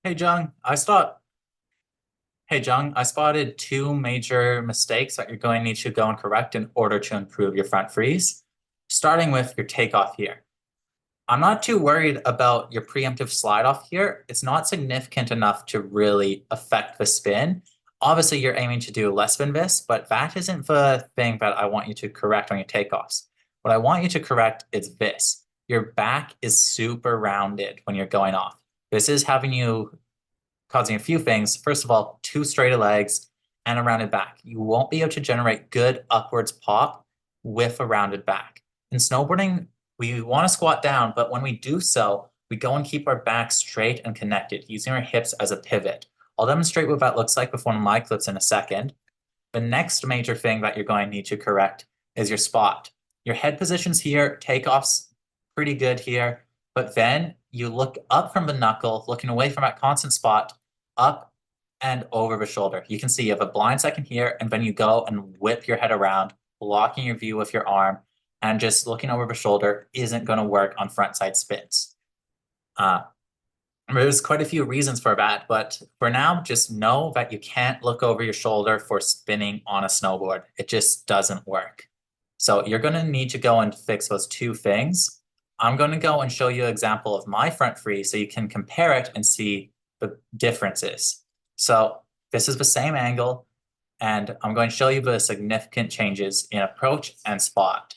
Hey Jung, I spotted two major mistakes that you're going to need to go and correct in order to improve your front freeze, starting with your takeoff here. I'm not too worried about your preemptive slide off here. It's not significant enough to really affect the spin. Obviously, you're aiming to do less spin this, but that isn't the thing that I want you to correct on your takeoffs. What I want you to correct is this. Your back is super rounded when you're going off. This is having you causing a few things. First of all, two straight legs and a rounded back. You won't be able to generate good upwards pop with a rounded back. In snowboarding, we want to squat down, but when we do so, we go and keep our back straight and connected, using our hips as a pivot. I'll demonstrate what that looks like with one of my clips in a second. The next major thing that you're going to need to correct is your spot. Your head positions here, takeoffs pretty good here, but then you look up from the knuckle, looking away from that constant spot, up and over the shoulder. You can see you have a blind second here, and then you go and whip your head around, blocking your view with your arm, and just looking over the shoulder isn't going to work on front side spins. There's quite a few reasons for that, but for now, just know that you can't look over your shoulder for spinning on a snowboard. It just doesn't work. So you're going to need to go and fix those two things. I'm going to go and show you an example of my front freeze so you can compare it and see the differences. So this is the same angle, and I'm going to show you the significant changes in approach and spot.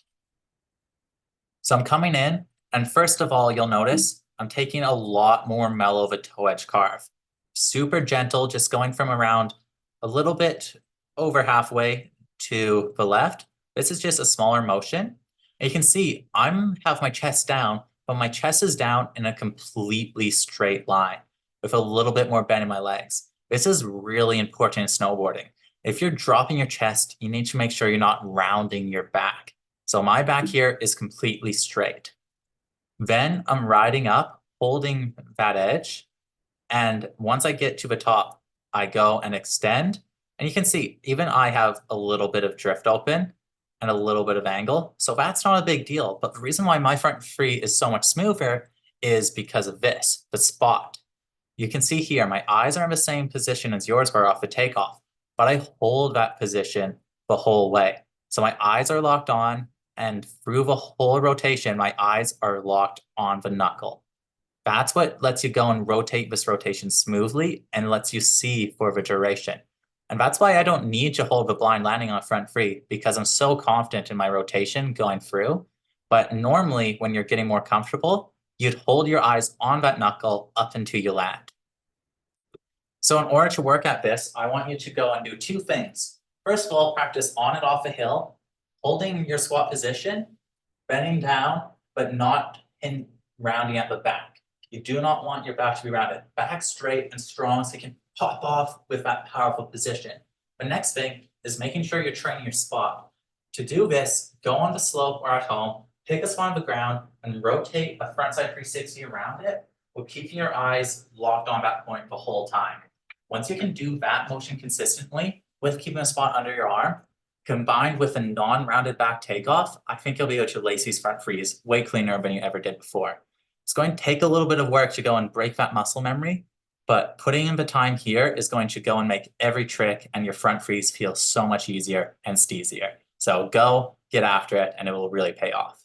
So I'm coming in, and first of all, you'll notice I'm taking a lot more mellow of a toe edge carve. Super gentle, just going from around a little bit over halfway to the left. This is just a smaller motion. And you can see I have my chest down, but my chest is down in a completely straight line with a little bit more bend in my legs. This is really important in snowboarding. If you're dropping your chest, you need to make sure you're not rounding your back. So my back here is completely straight. Then I'm riding up, holding that edge. And once I get to the top, I go and extend. And you can see, even I have a little bit of drift open and a little bit of angle. So that's not a big deal. But the reason why my front free is so much smoother is because of this, the spot. You can see here, my eyes are in the same position as yours were off the takeoff, but I hold that position the whole way. So my eyes are locked on, and through the whole rotation, my eyes are locked on the knuckle. That's what lets you go and rotate this rotation smoothly and lets you see for the duration. And that's why I don't need to hold the blind landing on front free, because I'm so confident in my rotation going through. But normally when you're getting more comfortable, you'd hold your eyes on that knuckle up until you land. So in order to work at this, I want you to go and do two things. First of all, practice on and off a hill, holding your squat position, bending down, but not rounding at the back. You do not want your back to be rounded. Back straight and strong so you can pop off with that powerful position. The next thing is making sure you're training your spot. To do this, go on the slope or at home, pick a spot on the ground, and rotate a frontside 360 around it, with keeping your eyes locked on that point the whole time. Once you can do that motion consistently, with keeping a spot under your arm, combined with a non-rounded back takeoff, I think you'll be able to lace these front frees way cleaner than you ever did before. It's going to take a little bit of work to go and break that muscle memory, but putting in the time here is going to go and make every trick and your front freeze feel so much easier and steezier. So go get after it, and it will really pay off.